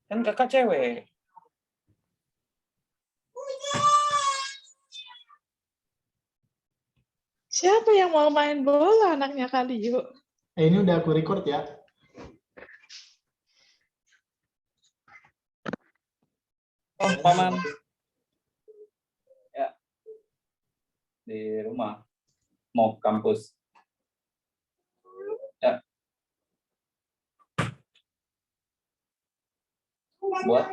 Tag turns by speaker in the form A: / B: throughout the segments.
A: Kan kakak cewek.
B: Siapa yang mau main bola anaknya kali yuk?
C: Ini udah aku record ya.
A: Oh, paman. Ya. Di rumah. Mau ke kampus. Ya. Buat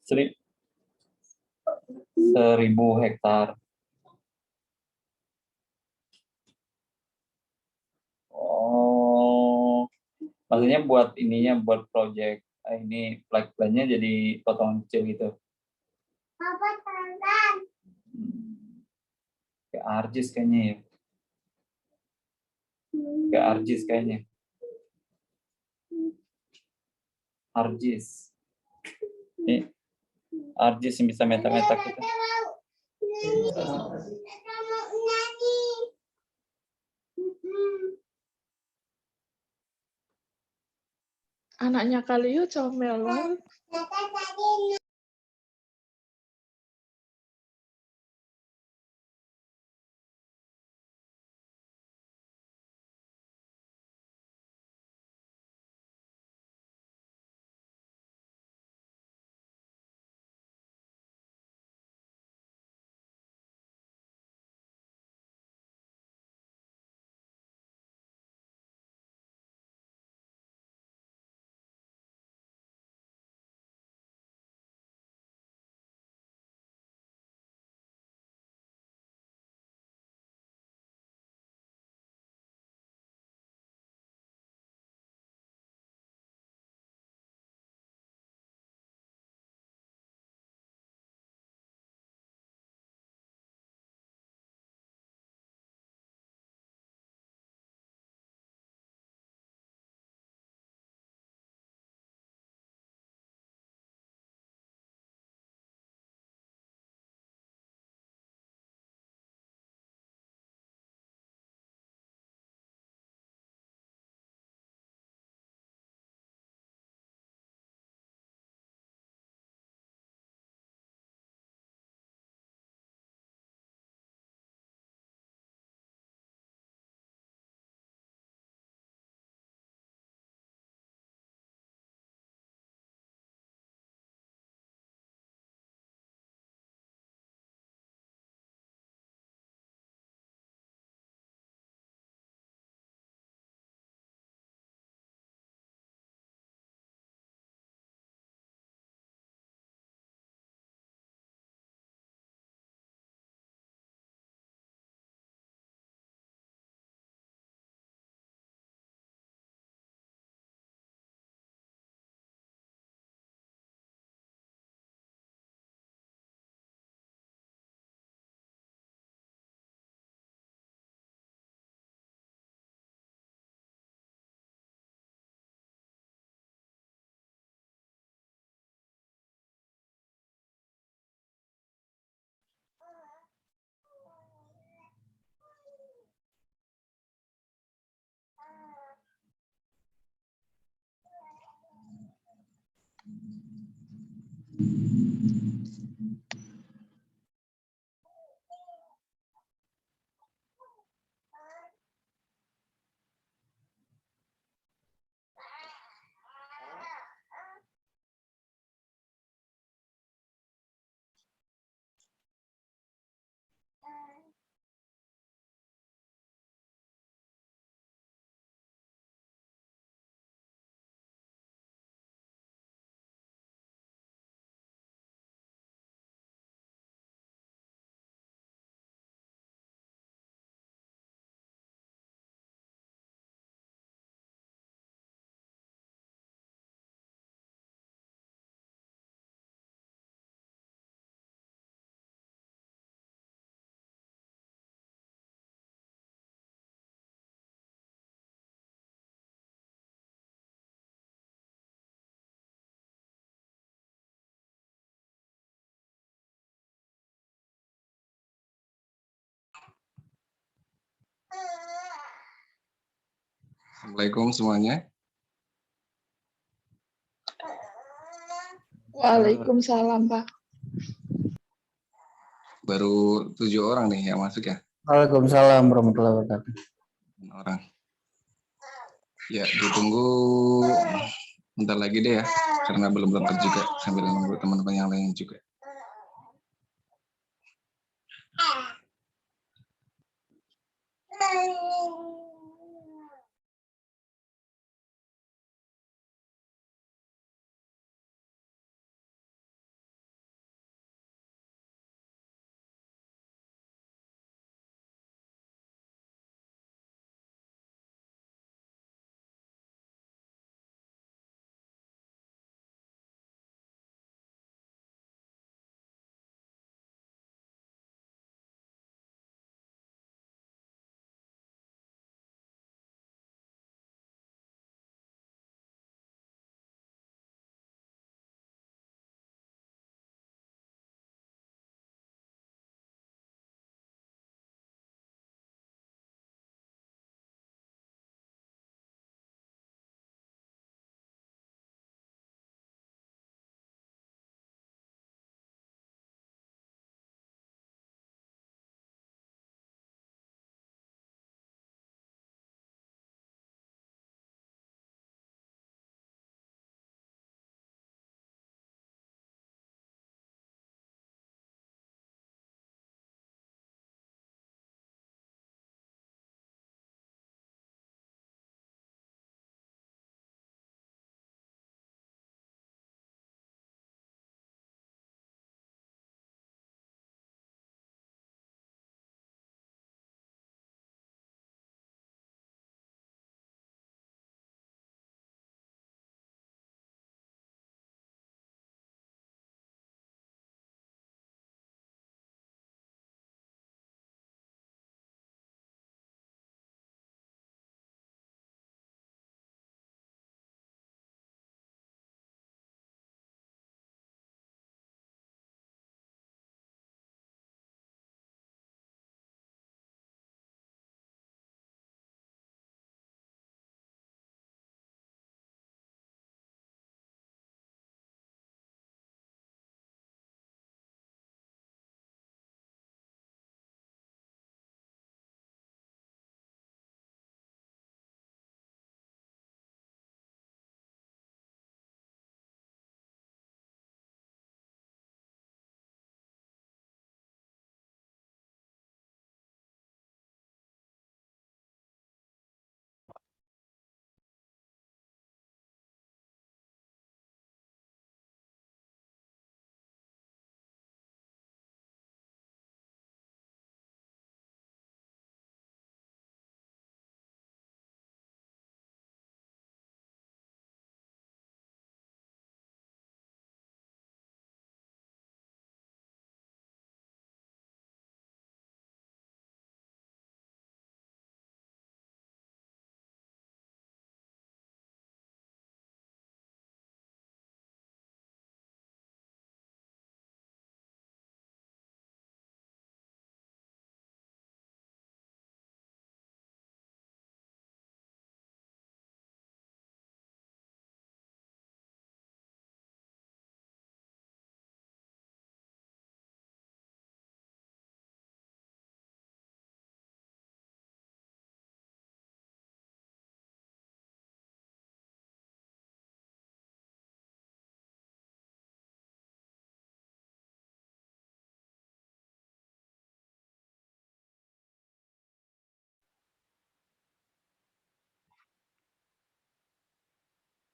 A: Seri- 1.000 hektar. Oh, maksudnya buat ininya, buat project ini plan-nya jadi potongan kecil gitu. Kayak Arjis kayaknya ya. Kayak Arjis kayaknya. Arjis. Ini Arjis yang bisa meta-meta kita.
B: Anaknya kali yuk comel banget.
D: Assalamualaikum semuanya.
B: Waalaikumsalam, Pak.
D: Baru 7 orang nih yang masuk ya.
E: Waalaikumsalam warahmatullahi wabarakatuh.
D: 6 orang. Ya, ditunggu bentar lagi deh ya, karena belum berangkat juga, sambil nunggu teman-teman yang lain juga.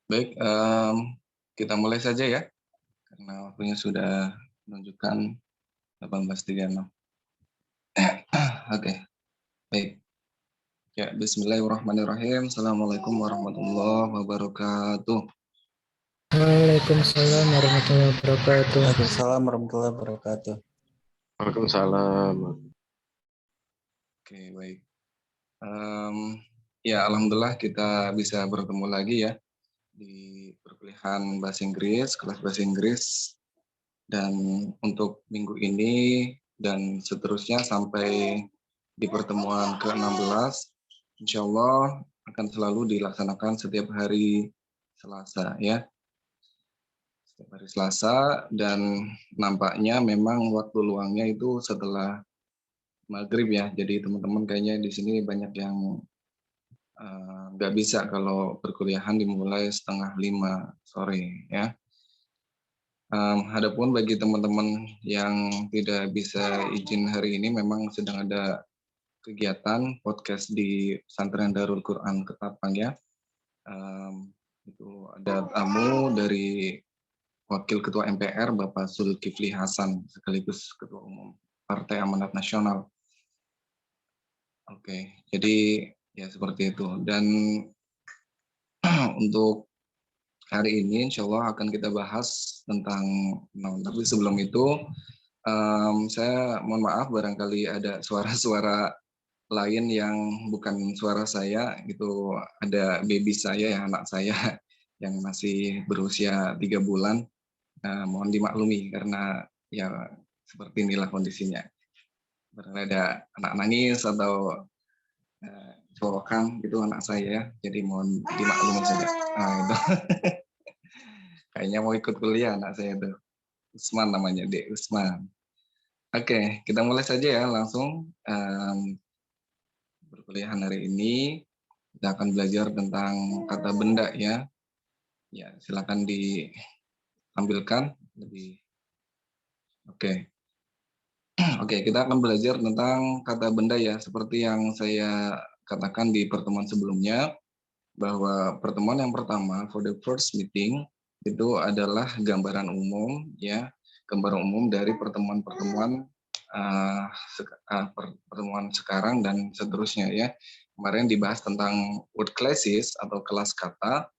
D: Baik, kita mulai saja ya, karena waktunya sudah menunjukkan 18.36. Oke, baik. Ya, bismillahirrahmanirrahim. Assalamualaikum warahmatullahi wabarakatuh.
E: Waalaikumsalam warahmatullahi wabarakatuh. Waalaikumsalam warahmatullahi wabarakatuh.
F: Waalaikumsalam.
D: Oke, baik. Ya, alhamdulillah kita bisa bertemu lagi ya di perkuliahan bahasa Inggris, kelas bahasa Inggris. Dan untuk minggu ini dan seterusnya sampai di pertemuan ke-16, insya Allah akan selalu dilaksanakan setiap hari Selasa ya. Setiap hari Selasa, dan nampaknya memang waktu luangnya itu setelah maghrib ya. Jadi teman-teman kayaknya di sini banyak yang nggak bisa kalau perkuliahan dimulai 4:30 sore ya. Adapun bagi teman-teman yang tidak bisa izin hari ini, memang sedang ada kegiatan podcast di Pesantren Darul Quran Ketapang ya. Itu ada tamu dari Wakil Ketua MPR Bapak Zulkifli Hasan sekaligus Ketua Umum Partai Amanat Nasional. Oke, jadi ya seperti itu. Dan untuk hari ini insya Allah akan kita bahas tentang noun. Tapi sebelum itu saya mohon maaf barangkali ada suara-suara lain yang bukan suara saya. Itu ada baby saya ya, anak saya yang masih berusia 3 bulan. Mohon dimaklumi karena ya seperti inilah kondisinya. Barangkali ada anak nangis atau colokan gitu anak saya ya. Jadi mohon dimaklumi saja. Itu. Kayaknya mau ikut kuliah anak saya itu. Usman namanya, Dek Usman. Oke, kita mulai saja ya langsung perkuliahan hari ini. Kita akan belajar tentang kata benda ya. Ya, silakan ditampilkan lebih. Oke. Oke, kita akan belajar tentang kata benda ya. Seperti yang saya katakan di pertemuan sebelumnya, bahwa pertemuan yang pertama, for the first meeting, itu adalah gambaran umum ya, gambaran umum dari pertemuan-pertemuan pertemuan sekarang dan seterusnya ya. Kemarin dibahas tentang word classes atau kelas kata.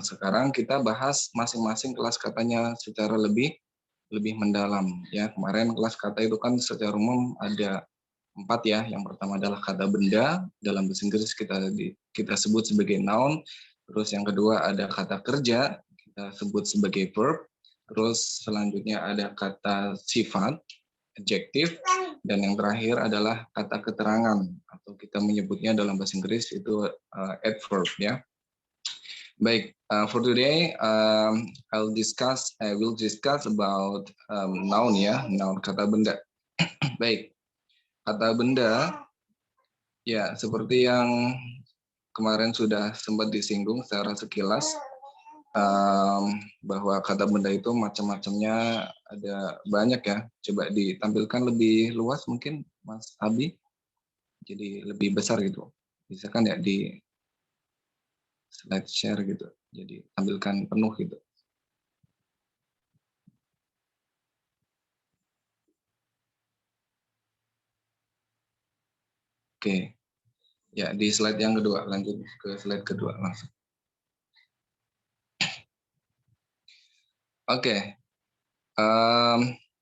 D: Sekarang kita bahas masing-masing kelas katanya secara lebih mendalam ya. Kemarin kelas kata itu kan secara umum ada 4 ya. Yang pertama adalah kata benda, dalam bahasa Inggris kita sebut sebagai noun. Terus yang kedua ada kata kerja, kita sebut sebagai verb. Terus selanjutnya ada kata sifat, adjective, dan yang terakhir adalah kata keterangan atau kita menyebutnya dalam bahasa Inggris itu adverb ya. Baik, for today I will discuss about noun ya, noun kata benda. Baik, kata benda ya seperti yang kemarin sudah sempat disinggung secara sekilas, bahwa kata benda itu macam-macamnya ada banyak ya. Coba ditampilkan lebih luas mungkin Mas Abi, jadi lebih besar gitu. Bisa kan ya di slide share gitu, jadi tampilkan penuh gitu. Oke, ya di slide yang kedua, lanjut ke slide kedua langsung. Oke,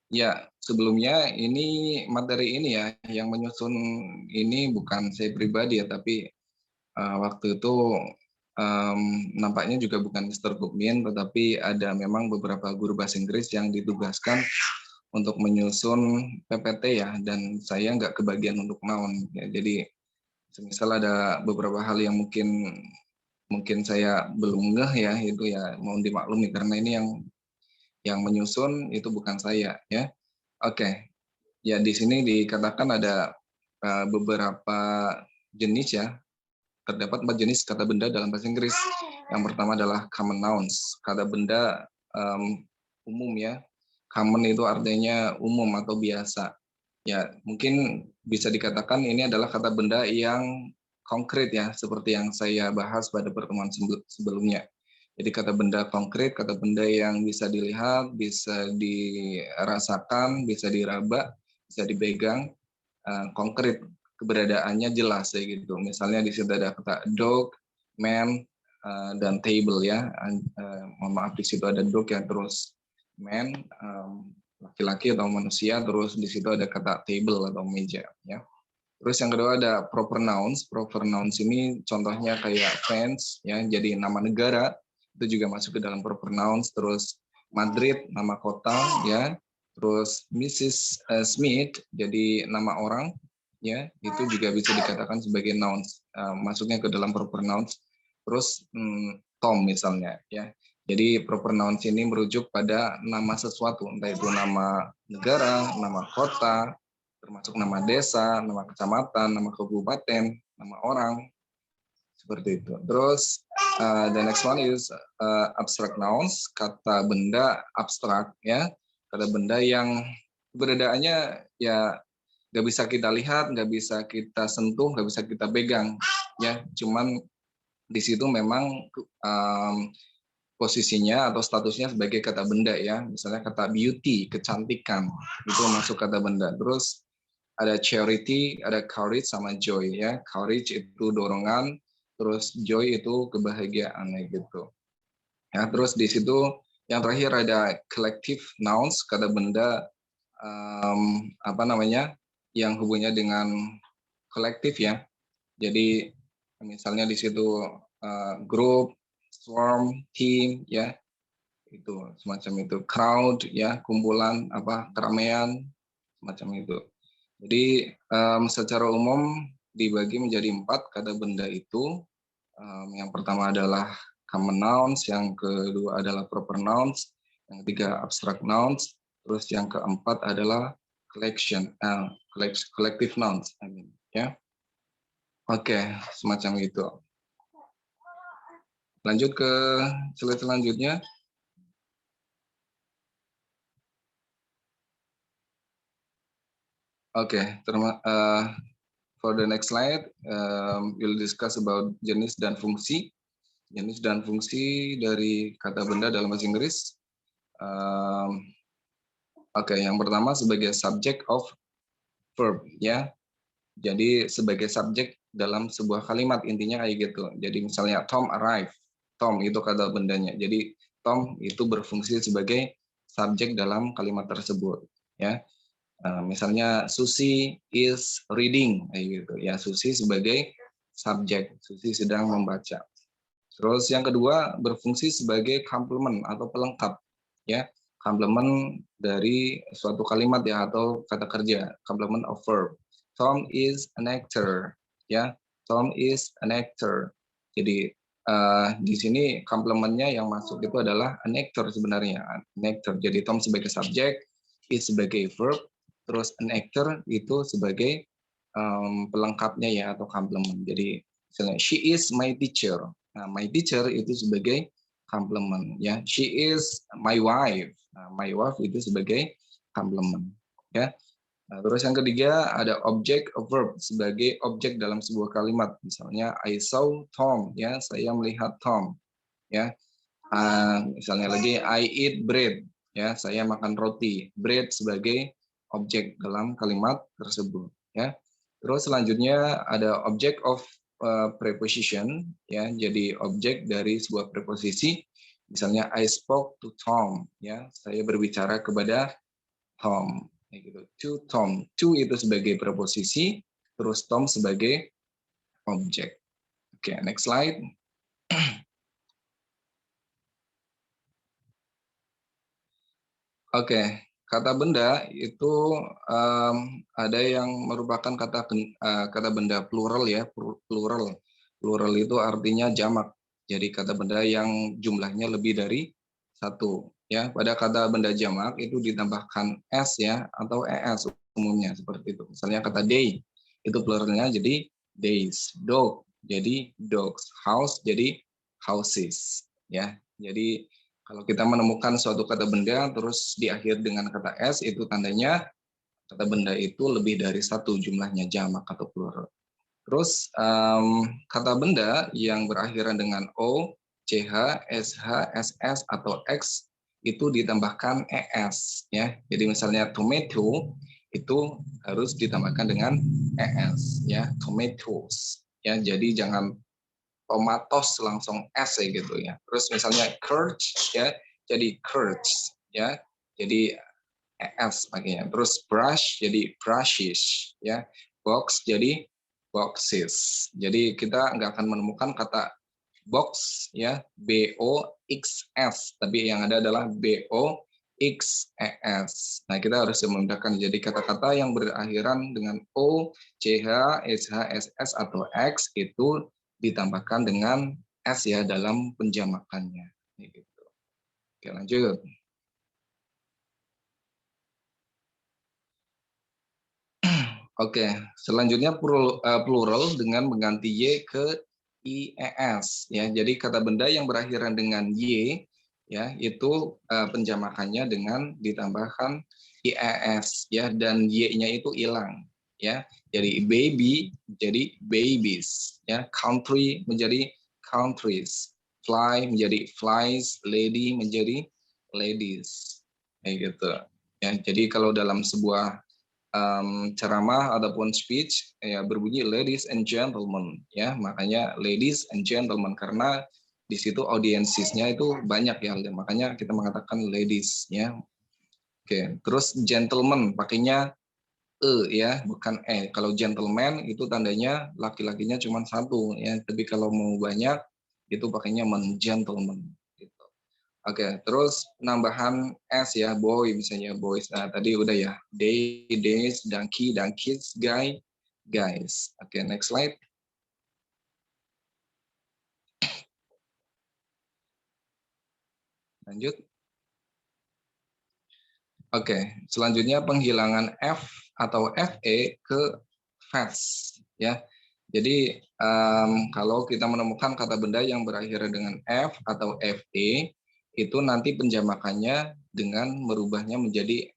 D: ya sebelumnya ini materi ini ya yang menyusun ini bukan saya pribadi ya, tapi waktu itu nampaknya juga bukan Mr. Bukmin, tetapi ada memang beberapa guru bahasa Inggris yang ditugaskan untuk menyusun PPT ya, dan saya nggak kebagian untuk noun ya. Jadi semisal ada beberapa hal yang mungkin saya belum ngeh ya, itu ya mohon dimaklumi karena ini yang menyusun itu bukan saya ya. Oke, ya di sini dikatakan ada beberapa jenis ya. Terdapat 4 jenis kata benda dalam bahasa Inggris. Yang pertama adalah common nouns, kata benda umum ya. Common itu artinya umum atau biasa. Ya, mungkin bisa dikatakan ini adalah kata benda yang konkret ya, seperti yang saya bahas pada pertemuan sebelumnya. Jadi kata benda konkret, kata benda yang bisa dilihat, bisa dirasakan, bisa diraba, bisa dipegang, konkret, keberadaannya jelas ya gitu. Misalnya di situ ada kata dog, man, dan table ya. Mohon maaf, di situ ada dog ya, terus man, laki-laki atau manusia, terus di situ ada kata table atau meja ya. Terus yang kedua ada proper nouns. Proper nouns ini contohnya kayak France ya, jadi nama negara itu juga masuk ke dalam proper nouns. Terus Madrid, nama kota ya. Terus Mrs. Smith, jadi nama orang ya, itu juga bisa dikatakan sebagai nouns. masuknya ke dalam proper nouns. Terus Tom misalnya ya. Jadi proper nouns ini merujuk pada nama sesuatu, entah itu nama negara, nama kota, termasuk nama desa, nama kecamatan, nama kabupaten, nama orang, seperti itu. Terus the next one is abstract nouns, kata benda abstrak ya, kata benda yang keberadaannya ya nggak bisa kita lihat, nggak bisa kita sentuh, nggak bisa kita pegang ya, cuman di situ memang posisinya atau statusnya sebagai kata benda ya, misalnya kata beauty, kecantikan, itu masuk kata benda. Terus ada charity, ada courage sama joy ya. Courage itu dorongan, terus joy itu kebahagiaan gitu. Ya, terus di situ yang terakhir ada collective nouns, kata benda yang hubungannya dengan kolektif ya. Jadi misalnya di situ grup, swarm, team ya, itu semacam itu. Crowd ya, kumpulan keramaian, semacam itu. Jadi secara umum dibagi menjadi 4 kata benda itu. Yang pertama adalah common nouns, yang kedua adalah proper nouns, yang ketiga abstract nouns, terus yang keempat adalah collective nouns. Ya. Oke, semacam itu. Lanjut ke slide selanjutnya. Oke, for the next slide, we'll discuss about jenis dan fungsi. Jenis dan fungsi dari kata benda dalam bahasa Inggris. Oke, yang pertama sebagai subject of verb ya. Jadi sebagai subjek dalam sebuah kalimat, intinya kayak gitu. Jadi misalnya Tom arrived. Tom itu kata bendanya. Jadi Tom itu berfungsi sebagai subjek dalam kalimat tersebut ya. Misalnya Susi is reading kayak gitu ya. Susi sebagai subjek, Susi sedang membaca. Terus yang kedua berfungsi sebagai complement atau pelengkap ya. Complement dari suatu kalimat ya, atau kata kerja, complement of verb. Tom is an actor ya. Tom is an actor. Jadi di sini complementnya yang masuk itu adalah an actor sebenarnya, an actor. Jadi Tom sebagai subjek, is sebagai verb, terus an actor itu sebagai pelengkapnya ya, atau complement. Jadi misalnya she is my teacher. Nah, my teacher itu sebagai complement ya. She is my wife. Nah, my wife itu sebagai complement ya. Nah, terus yang ketiga ada object of verb sebagai objek dalam sebuah kalimat. Misalnya I saw Tom ya, saya melihat Tom ya. Misalnya lagi I eat bread ya, saya makan roti. Bread sebagai objek dalam kalimat tersebut ya. Terus selanjutnya ada object of preposition ya, jadi objek dari sebuah preposisi. Misalnya I spoke to Tom ya, saya berbicara kepada Tom. Gitu. To Tom, to itu sebagai preposisi, terus Tom sebagai objek. Oke, next slide. Oke, kata benda itu ada yang merupakan kata benda plural ya, plural. Plural itu artinya jamak. Jadi kata benda yang jumlahnya lebih dari satu. Ya, pada kata benda jamak itu ditambahkan s ya, atau es umumnya seperti itu. Misalnya kata day itu pluralnya jadi days, dog jadi dogs, house jadi houses ya. Jadi kalau kita menemukan suatu kata benda terus diakhiri dengan kata s, itu tandanya kata benda itu lebih dari satu, jumlahnya jamak atau plural. Terus kata benda yang berakhiran dengan o, ch, sh, ss atau x itu ditambahkan es ya. Jadi misalnya tomato itu harus ditambahkan dengan es ya, tomatoes ya. Jadi jangan tomatos langsung s ya gitu ya. Terus misalnya courage ya, jadi courage ya. Jadi es pakainya. Terus brush jadi brushes ya. Box jadi boxes. Jadi kita nggak akan menemukan kata box ya, BOXS, tapi yang ada adalah BOXS XES. Nah, kita harus membedakan. Jadi kata-kata yang berakhiran dengan O, CH, SH, SS atau X itu ditambahkan dengan S ya dalam penjamakannya. Gitu. Oke, lanjut. Oke, selanjutnya plural dengan mengganti Y ke IES ya. Jadi kata benda yang berakhiran dengan Y ya itu penjamakannya dengan ditambahkan IES ya, dan Y-nya itu hilang ya. Jadi baby jadi babies ya, country menjadi countries, fly menjadi flies, lady menjadi ladies kayak gitu ya. Jadi kalau dalam sebuah ceramah ataupun speech ya berbunyi ladies and gentlemen ya, makanya ladies and gentlemen karena di situ audiensisnya itu banyak ya, makanya kita mengatakan ladies ya. Oke, terus gentleman pakainya ya bukan Kalau gentleman itu tandanya laki-lakinya cuma satu ya, tapi kalau mau banyak itu pakainya gentleman gitu. Oke, terus nambahan S ya, boy misalnya boys. Nah, tadi udah ya, they, days, donkey, donkeys, guy, guys. Oke, next slide. Lanjut. Oke, selanjutnya penghilangan F atau FE ke fast ya. Jadi kalau kita menemukan kata benda yang berakhir dengan F atau FE, itu nanti penjamakannya dengan merubahnya menjadi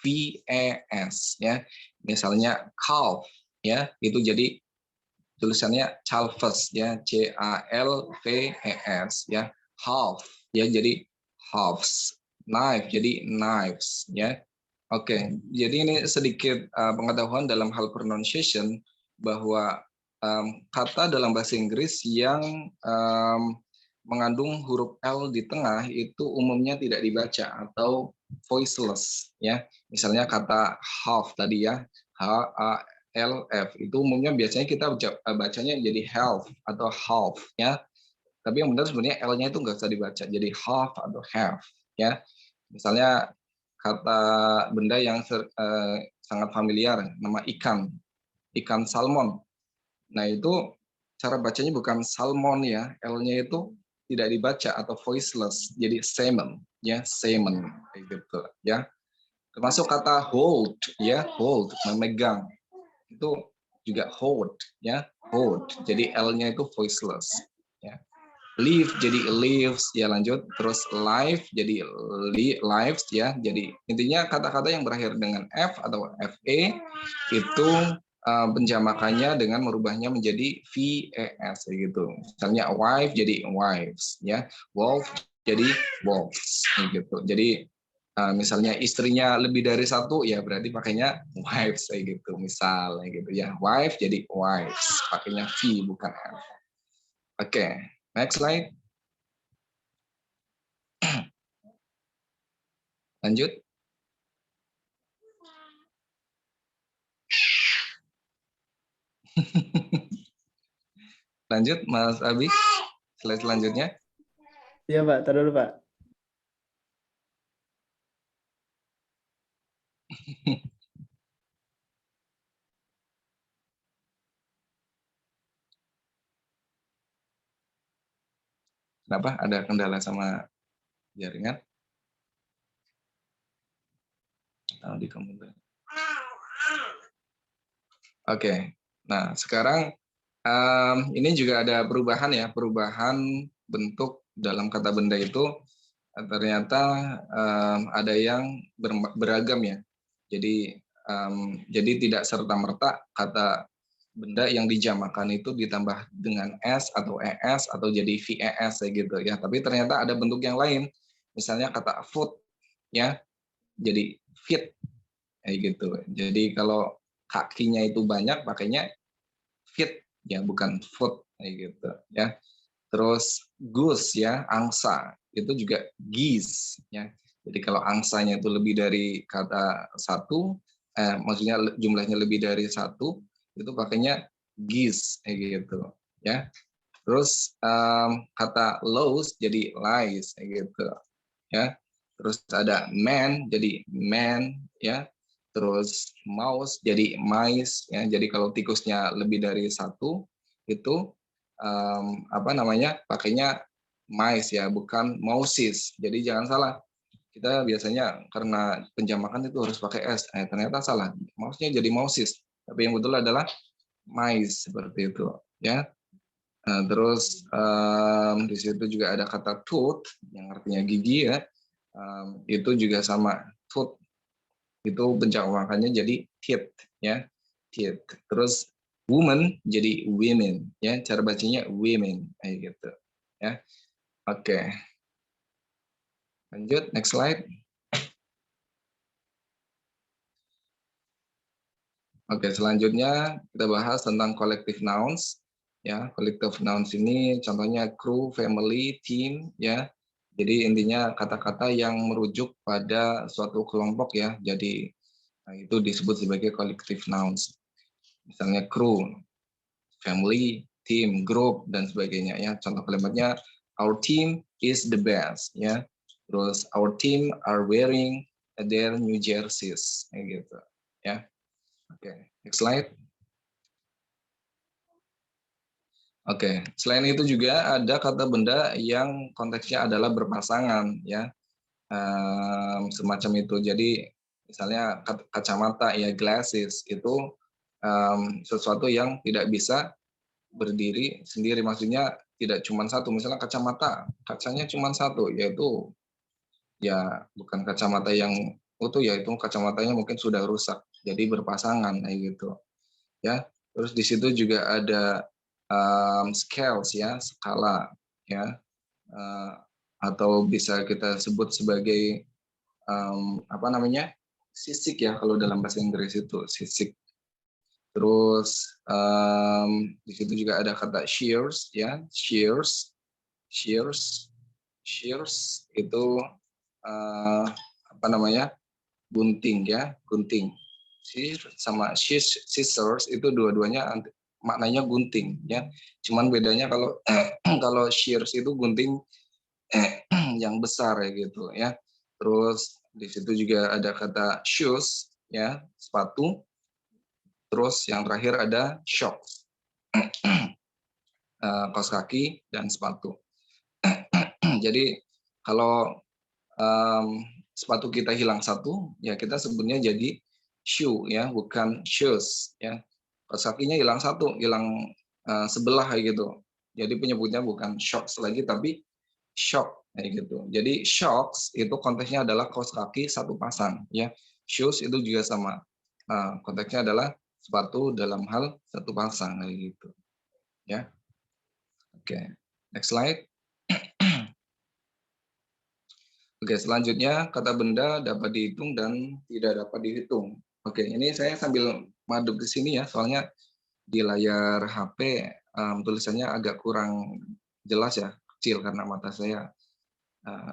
D: VES ya. Misalnya calf ya, itu jadi tulisannya calves ya, CALVES ya. Half ya jadi halves. Knife jadi knives ya. Oke, jadi ini sedikit pengetahuan dalam hal pronunciation bahwa kata dalam bahasa Inggris yang mengandung huruf L di tengah itu umumnya tidak dibaca atau voiceless ya. Misalnya kata half tadi ya, HALF itu umumnya biasanya kita bacanya jadi half atau half ya. Tapi yang benar sebenarnya L-nya itu nggak usah dibaca, jadi half atau half ya. Misalnya kata benda yang sangat familiar, nama ikan salmon. Nah itu cara bacanya bukan salmon ya, L-nya itu tidak dibaca atau voiceless, jadi salmon ya, salmon kayak gitu ya. Termasuk kata hold ya, hold memegang itu juga hold ya, hold. Jadi L-nya itu voiceless ya. Live jadi lives ya, lanjut terus life jadi lives ya. Jadi intinya kata-kata yang berakhir dengan F atau FE itu penjamakannya dengan merubahnya menjadi VES gitu. Misalnya wife jadi wives ya, wolf jadi wolves gitu. Jadi misalnya istrinya lebih dari satu ya berarti pakainya wives kayak gitu, misalnya gitu ya. Wife jadi wives, pakainya V bukan F. Oke, next slide. Lanjut. Lanjut, Mas Abi. Slide selanjutnya.
G: Iya, Pak. Taruh dulu, Pak.
D: Kenapa? Ada kendala sama jaringan? Oh, di komputer. Oke. Nah, sekarang ini juga ada perubahan ya, perubahan bentuk dalam kata benda itu ternyata ada yang beragam ya. Jadi tidak serta-merta kata benda yang dijamakan itu ditambah dengan S atau ES atau jadi VES kayak gitu ya. Tapi ternyata ada bentuk yang lain. Misalnya kata foot ya, jadi fit kayak gitu. Jadi kalau kakinya itu banyak pakainya fit ya, bukan foot kayak gitu ya. Terus goose ya, angsa itu juga geese ya. Jadi kalau angsanya itu lebih dari kata satu, maksudnya jumlahnya lebih dari satu, itu pakainya geese kayak gitu ya. Terus kata lows jadi lies kayak gitu ya. Terus ada man, jadi man, ya. Terus mouse, jadi mice, ya. Jadi kalau tikusnya lebih dari satu, itu pakainya mice ya, bukan mouses. Jadi jangan salah. Kita biasanya karena penjamakan itu harus pakai s. Ternyata salah. Mouse-nya jadi mouses. Tapi yang betul adalah mice seperti itu, ya. Terus di situ juga ada kata tooth yang artinya gigi ya. Itu juga sama, tooth itu penjamakannya jadi teeth ya, teeth. Terus woman jadi women ya, cara bacanya women kayak gitu ya. Oke. Lanjut, next slide. Oke, selanjutnya kita bahas tentang collective nouns. Ya, collective nouns ini contohnya crew, family, team, ya. Jadi intinya kata-kata yang merujuk pada suatu kelompok ya. Jadi itu disebut sebagai collective nouns. Misalnya crew, family, team, group, dan sebagainya ya. Contoh kalimatnya, our team is the best ya. Terus our team are wearing their new jerseys kayak gitu ya. Oke, next slide. Oke, selain itu juga ada kata benda yang konteksnya adalah berpasangan ya, semacam itu. Jadi misalnya kacamata ya, glasses itu sesuatu yang tidak bisa berdiri sendiri, maksudnya tidak cuma satu. Misalnya kacamata, kacanya cuma satu, yaitu ya bukan kacamata yang utuh, yaitu kacamatanya mungkin sudah rusak, jadi berpasangan kayak gitu ya. Terus di situ juga ada scales ya, skala ya, atau bisa kita sebut sebagai sisik ya kalau dalam bahasa Inggris itu sisik. Terus di situ juga ada kata shears ya, shears itu gunting ya, gunting. Sama scissors itu dua-duanya maknanya gunting ya. Cuman bedanya kalau kalau shears itu gunting yang besar ya gitu ya. Terus di situ juga ada kata shoes ya, sepatu. Terus yang terakhir ada shocks, kaos kaki dan sepatu. Jadi kalau sepatu kita hilang satu, ya kita sebutnya jadi shoe ya, bukan shoes ya. Kaos kakinya hilang satu, hilang sebelah kayak gitu. Jadi penyebutnya bukan shocks lagi, tapi shock kayak gitu. Jadi shocks itu konteksnya adalah kaos kaki satu pasang ya. Shoes itu juga sama. Konteksnya adalah sepatu dalam hal satu pasang kayak gitu. Ya. Oke, next slide. Oke, selanjutnya kata benda dapat dihitung dan tidak dapat dihitung. Oke, ini saya sambil madep di sini ya, soalnya di layar HP tulisannya agak kurang jelas ya, kecil karena mata saya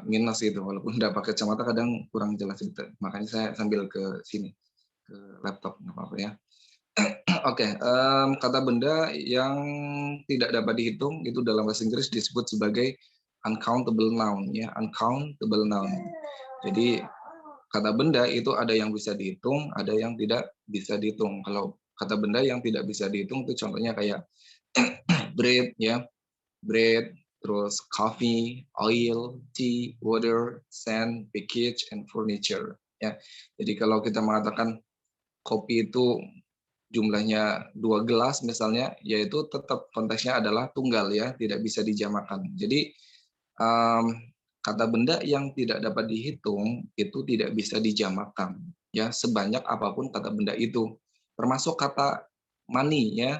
D: minus gitu. Walaupun udah pakai kacamata kadang kurang jelas gitu. Makanya saya sambil ke sini, ke laptop, nggak apa-apa ya. Oke, kata benda yang tidak dapat dihitung itu dalam bahasa Inggris disebut sebagai uncountable noun ya, uncountable noun. Jadi kata benda itu ada yang bisa dihitung, ada yang tidak bisa dihitung. Kalau kata benda yang tidak bisa dihitung itu contohnya kayak bread ya, bread, terus coffee, oil, tea, water, sand, package, and furniture ya. Jadi kalau kita mengatakan kopi itu jumlahnya 2 gelas misalnya, yaitu tetap konteksnya adalah tunggal ya, tidak bisa dijamakan. Jadi kata benda yang tidak dapat dihitung itu tidak bisa dijamakan ya, sebanyak apapun kata benda itu, termasuk kata money ya,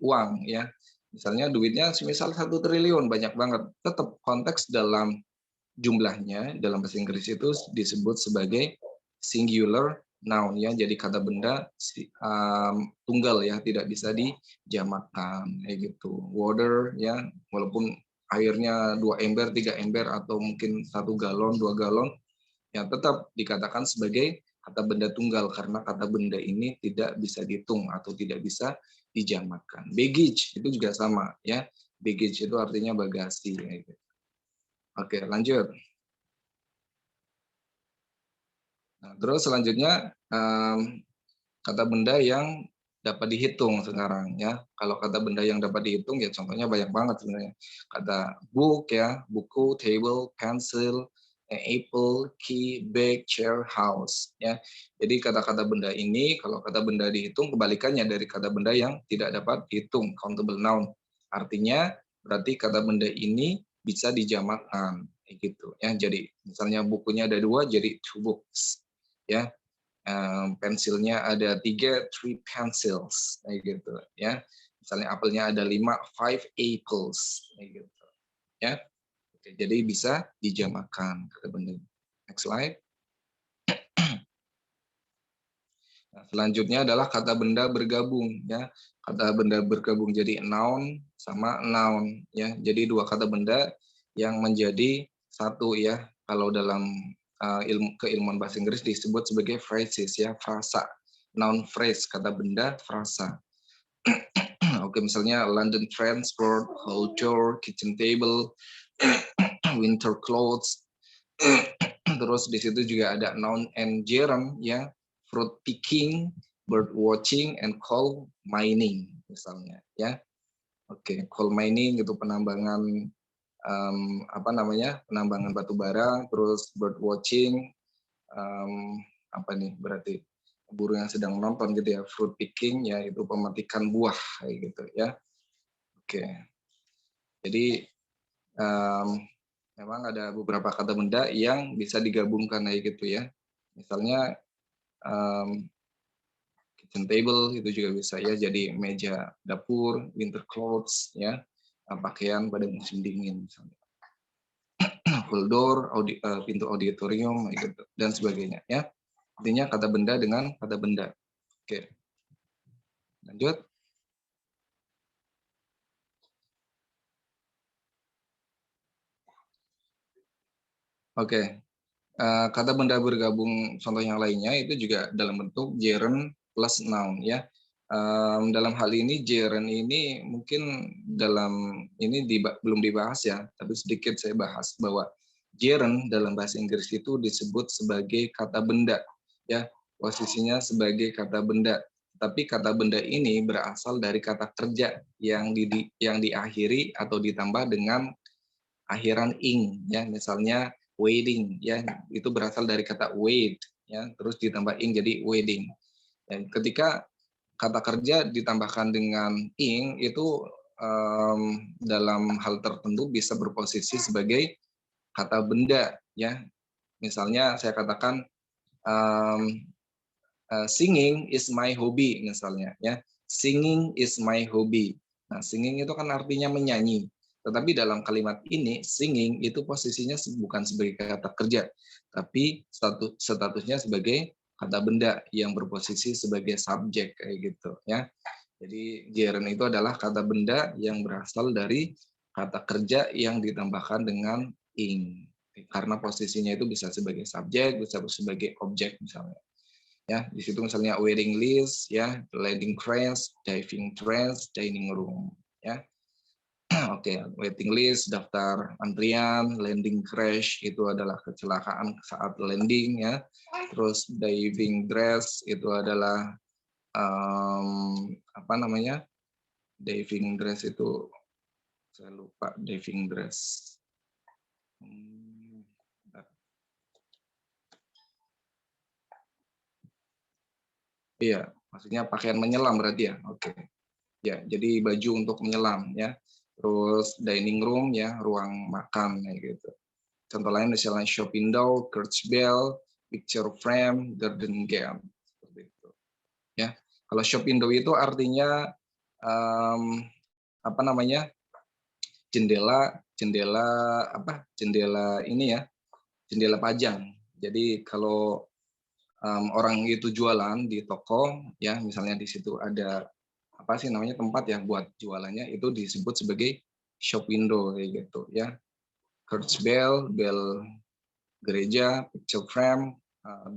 D: uang ya. Misalnya duitnya semisal 1 triliun, banyak banget, tetap konteks dalam jumlahnya dalam bahasa Inggris itu disebut sebagai singular noun ya, jadi kata benda tunggal ya, tidak bisa dijamakan kayak gitu. Water ya, walaupun airnya 2 ember, 3 ember, atau mungkin 1 galon, 2 galon, ya tetap dikatakan sebagai kata benda tunggal karena kata benda ini tidak bisa dihitung atau tidak bisa dijamakan. Baggage itu juga sama ya, baggage itu artinya bagasi. Oke, lanjut. Nah, terus selanjutnya kata benda yang dapat dihitung sekarang ya. Kalau kata benda yang dapat dihitung ya contohnya banyak banget sebenarnya. Kata book ya, buku, table, pencil, apple, key, bag, chair, house ya. Jadi kata-kata benda ini kalau kata benda dihitung kebalikannya dari kata benda yang tidak dapat dihitung, countable noun. Artinya berarti kata benda ini bisa dijamakkan gitu ya. Jadi misalnya bukunya ada 2 jadi 2 books ya. Pensilnya ada 3 pencils kayak gitu ya. Misalnya apelnya ada 5 apples kayak gitu ya. Oke, jadi bisa dijamakkan kata benda. Next slide. Nah, selanjutnya adalah kata benda bergabung ya. Kata benda bergabung jadi noun sama noun ya. Jadi 2 kata benda yang menjadi satu ya. Kalau dalam keilmuan bahasa Inggris disebut sebagai phrases ya, frasa. Noun phrase, kata benda, frasa. Oke, misalnya London transport, culture, kitchen table, winter clothes. Terus di situ juga ada noun and gerund ya, fruit picking, bird watching, and coal mining misalnya ya. Oke, coal mining itu penambangan penambangan batu bara, terus bird watching apa nih berarti burung yang sedang menonton gitu ya, fruit picking ya itu pemetikan buah kayak gitu ya. Oke, jadi memang ada beberapa kata benda yang bisa digabungkan kayak gitu ya. Misalnya kitchen table itu juga bisa ya jadi meja dapur, winter clothes ya, pakaian pada musim dingin misalnya. Full door, pintu auditorium gitu, dan sebagainya ya. Intinya kata benda dengan kata benda. Oke. Lanjut. Oke. Kata benda bergabung contoh yang lainnya itu juga dalam bentuk gerund plus noun ya. Dalam hal ini gerund ini mungkin dalam ini belum dibahas ya, tapi sedikit saya bahas bahwa gerund dalam bahasa Inggris itu disebut sebagai kata benda ya, posisinya sebagai kata benda. Tapi kata benda ini berasal dari kata kerja yang diakhiri atau ditambah dengan akhiran ing ya, misalnya wedding ya, itu berasal dari kata wait ya, terus ditambah ing jadi wedding. Dan ketika kata kerja ditambahkan dengan ing itu dalam hal tertentu bisa berposisi sebagai kata benda ya. Misalnya saya katakan singing is my hobby misalnya ya. Singing is my hobby. Nah, singing itu kan artinya menyanyi. Tetapi dalam kalimat ini singing itu posisinya bukan sebagai kata kerja, tapi statusnya sebagai kata benda yang berposisi sebagai subjek kayak gitu ya. Jadi gerund itu adalah kata benda yang berasal dari kata kerja yang ditambahkan dengan ing. Karena posisinya itu bisa sebagai subjek, bisa sebagai objek misalnya. Ya, di situ misalnya waiting list ya, landing crash, diving trance, dining room ya. Oke, waiting list daftar antrian, landing crash itu adalah kecelakaan saat landing ya. Terus diving dress itu adalah apa namanya? Diving dress itu saya lupa diving dress. Iya, maksudnya pakaian menyelam berarti ya. Oke. Ya, jadi baju untuk menyelam ya. Terus dining room ya, ruang makan kayak gitu. Contoh lain misalnya shop window, curtain bell, picture frame, garden game seperti itu. Ya. Kalau shop window itu artinya apa namanya? Jendela ini ya. Jendela pajang. Jadi kalau orang itu jualan di toko ya, misalnya di situ ada apa sih namanya tempat ya buat jualannya itu disebut sebagai shop window kayak gitu ya. Church bell, bell gereja, picture frame,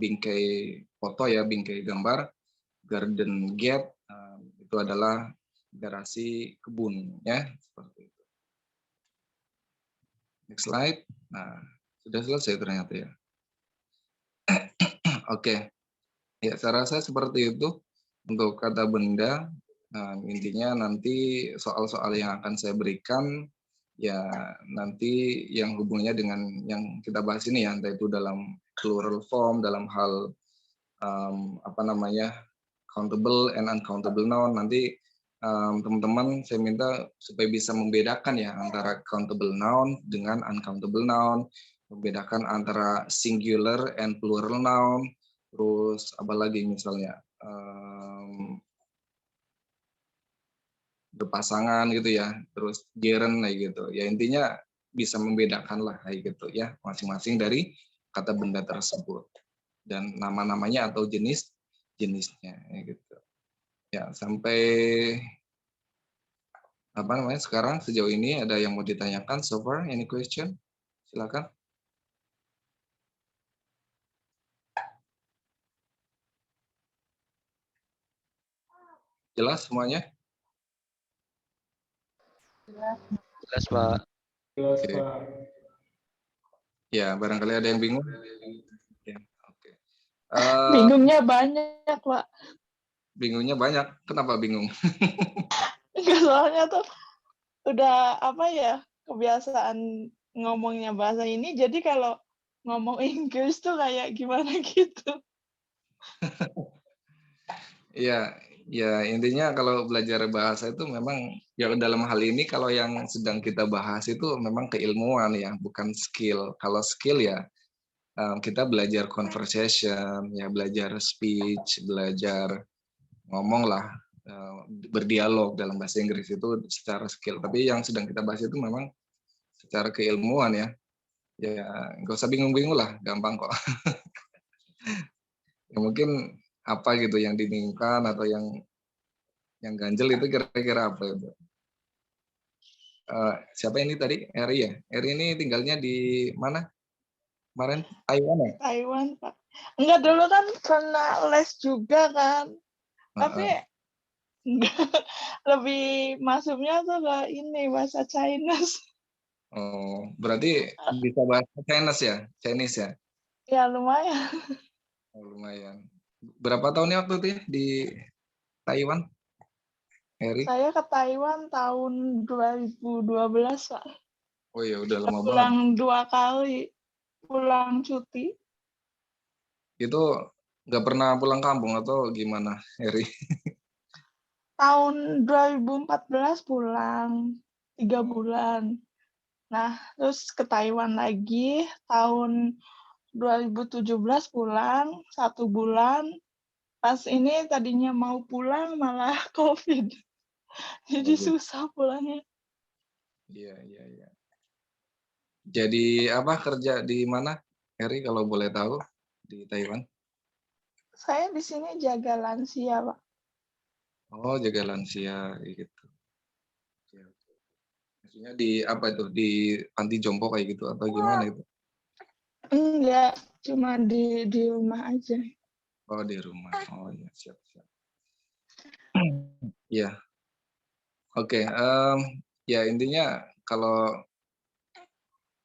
D: bingkai foto ya, bingkai gambar, garden gate itu adalah garasi kebun ya, seperti itu. Next slide. Nah, sudah selesai ternyata ya. Oke. Ya, saya rasa seperti itu untuk kata benda. Intinya nanti soal-soal yang akan saya berikan, ya nanti yang hubungannya dengan yang kita bahas ini ya, entah itu dalam plural form, dalam hal apa namanya, countable and uncountable noun. Nanti teman-teman saya minta supaya bisa membedakan ya antara countable noun dengan uncountable noun, membedakan antara singular and plural noun, terus apa lagi misalnya berpasangan gitu ya, terus gerund kayak gitu. Ya intinya bisa membedakan lah kayak gitu ya, masing-masing dari kata benda tersebut dan nama-namanya atau jenisnya ya gitu. Ya, sampai apa namanya sekarang sejauh ini ada yang mau ditanyakan so far? Any question? Silakan. Jelas semuanya?
E: Jelas, Pak.
C: Jelas,
D: Oke.
C: Pak.
D: Ya, barangkali ada yang bingung. Ya, oke.
B: Bingungnya banyak, Pak.
D: Bingungnya banyak. Kenapa bingung?
B: Enggak, soalnya tuh udah apa ya, kebiasaan ngomongnya bahasa ini, jadi kalau ngomong Inggris tuh kayak gimana gitu.
D: Iya, ya intinya kalau belajar bahasa itu memang ya dalam hal ini kalau yang sedang kita bahas itu memang keilmuan ya, bukan skill. Kalau skill ya kita belajar conversation, ya belajar speech, belajar ngomong lah, berdialog dalam bahasa Inggris itu secara skill. Tapi yang sedang kita bahas itu memang secara keilmuan ya. Ya nggak usah bingung-bingung lah, gampang kok. Ya mungkin apa gitu yang dibingungkan atau yang ganjel itu kira-kira apa itu? Siapa ini tadi? Eri ya? Eri ini tinggalnya di mana? Kemarin Taiwan ya?
B: Taiwan, Pak. Enggak, dulu kan pernah les juga kan. Tapi enggak, lebih masuknya tuh ke ini bahasa Chinese.
D: Oh, berarti bisa bahasa Chinese ya? Chinese ya?
B: Ya lumayan.
D: Oh, lumayan. Berapa tahunnya waktu itu ya di Taiwan, Eri?
B: Saya ke Taiwan tahun 2012, Pak.
D: Oh ya udah lama banget.
B: Pulang 2 kali. Pulang cuti.
D: Itu nggak pernah pulang kampung atau gimana, Eri?
B: Tahun 2014 pulang 3 bulan. Nah, terus ke Taiwan lagi tahun 2017 pulang 1 bulan. Pas ini tadinya mau pulang malah COVID. Jadi susah pulangnya.
D: Iya, iya, iya. Jadi apa kerja di mana, Eri kalau boleh tahu di Taiwan?
B: Saya di sini jaga lansia, Pak.
D: Oh, jaga lansia gitu. Oke, oke. Maksudnya di apa itu? Di panti jompo kayak gitu atau gimana itu?
B: Enggak, cuma di rumah aja.
D: Oh, di rumah. Oh iya, siap, siap. Iya. Oke, ya intinya kalau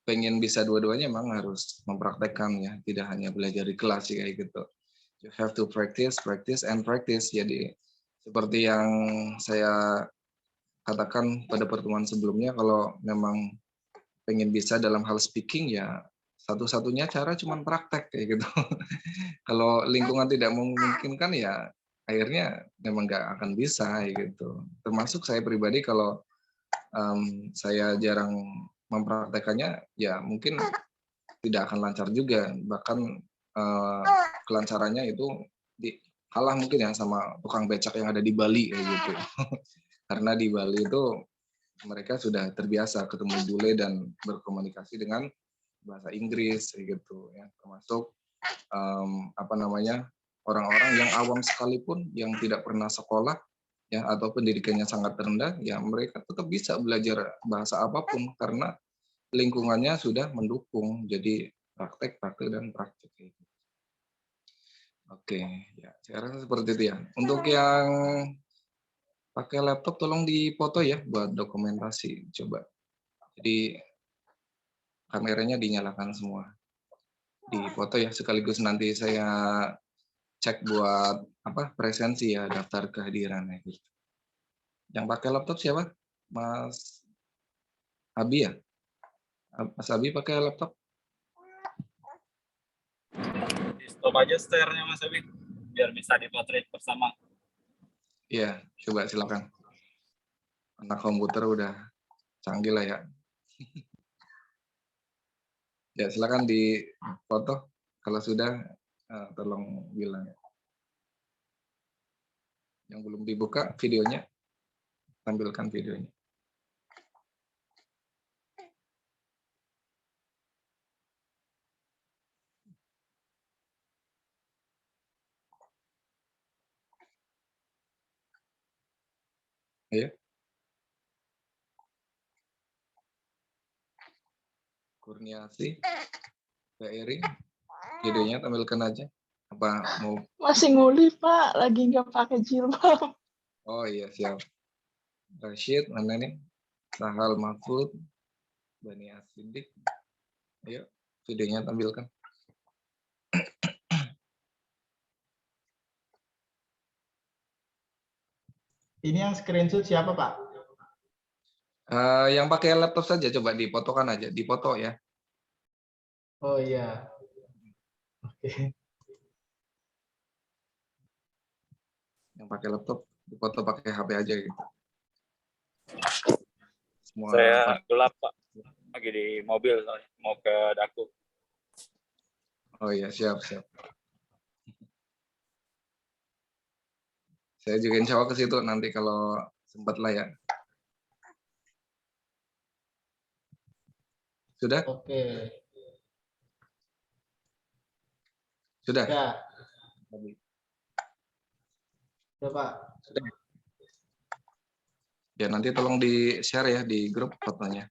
D: pengen bisa dua-duanya emang harus mempraktekkan ya, tidak hanya belajar di kelas sih kayak gitu. You have to practice, practice, and practice. Jadi seperti yang saya katakan pada pertemuan sebelumnya, kalau memang pengen bisa dalam hal speaking ya satu-satunya cara cuma praktek kayak gitu. Kalau lingkungan tidak memungkinkan ya akhirnya memang nggak akan bisa kayak gitu. Termasuk saya pribadi kalau saya jarang mempraktekannya ya mungkin tidak akan lancar juga, bahkan kelancarannya itu kalah mungkin ya sama tukang becak yang ada di Bali kayak gitu. Karena di Bali itu mereka sudah terbiasa ketemu bule dan berkomunikasi dengan bahasa Inggris kayak gitu ya, termasuk apa namanya orang-orang yang awam sekalipun yang tidak pernah sekolah ya atau pendidikannya sangat rendah ya mereka tetap bisa belajar bahasa apapun karena lingkungannya sudah mendukung. Jadi praktek, praktek, dan praktek. Oke, ya saya rasa seperti itu ya. Untuk yang pakai laptop tolong dipoto ya buat dokumentasi. Coba. Jadi kameranya dinyalakan semua. dipoto ya, sekaligus nanti saya cek buat presensi ya, daftar kehadirannya gitu. Yang pakai laptop siapa? Mas Abi ya? Mas Abi pakai laptop?
A: Di stop aja share-nya Mas Abi biar bisa dipotret bersama.
D: Iya, coba silakan. Anak komputer udah canggih lah ya. Ya, silakan dipoto. Kalau sudah, tolong bilang ya. Yang belum dibuka videonya, tampilkan videonya. Ayo. Kurniasi, Mbak Eri, videonya tampilkan aja. Apa mau?
B: Masih nguli Pak, lagi nggak pakai jilbab.
D: Oh iya, siap. Rashid, mana nih? Sahal Mahfud, Bani Asidik. Ayo, videonya tampilkan.
C: Ini yang screenshot siapa, Pak?
D: Yang pakai laptop saja, coba dipotokan aja, dipoto ya.
C: Oh iya. Oke.
D: Yang pakai laptop, dipoto pakai HP aja gitu. Semua
A: Saya gelap Pak, lagi di mobil soalnya mau ke Daku.
D: Oh iya, siap. Saya juga insya Allah ke situ nanti kalau sempat lah ya. Sudah?
C: Oke.
D: Sudah?
C: Ya. Sudah, Pak.
D: Ya, nanti tolong di-share ya di grup fotonya.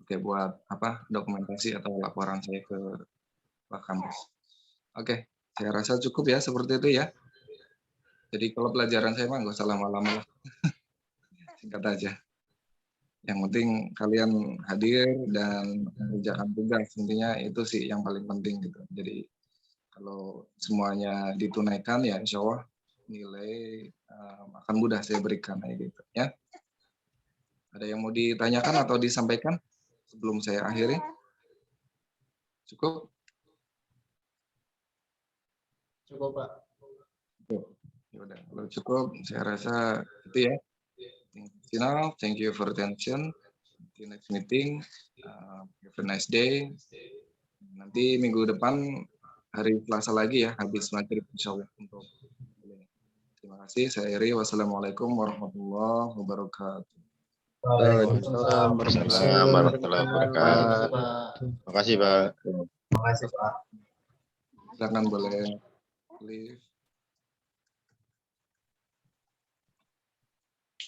D: Oke, buat dokumentasi atau laporan saya ke Pak Kampus. Oke, saya rasa cukup ya seperti itu ya. Jadi kalau pelajaran saya mah nggak usah lama-lama lah. Singkat aja. Yang penting kalian hadir dan mengerjakan tugas. Intinya itu sih yang paling penting gitu. Jadi kalau semuanya ditunaikan ya insya Allah nilai akan mudah saya berikan gitu ya. Ada yang mau ditanyakan atau disampaikan sebelum saya akhiri? Cukup?
C: Cukup, Pak.
D: Yaudah, kalau cukup saya rasa itu ya. Thank you for attention. See you next meeting. Have a nice day. Nanti minggu depan hari Selasa lagi ya, habis maghrib insya Allah. Terima kasih. Saya Eri. Wassalamualaikum warahmatullahi wabarakatuh.
F: Waalaikumsalam warahmatullahi wabarakatuh. Terima kasih, Pak.
C: Terima kasih, Pak.
D: Silakan boleh leave.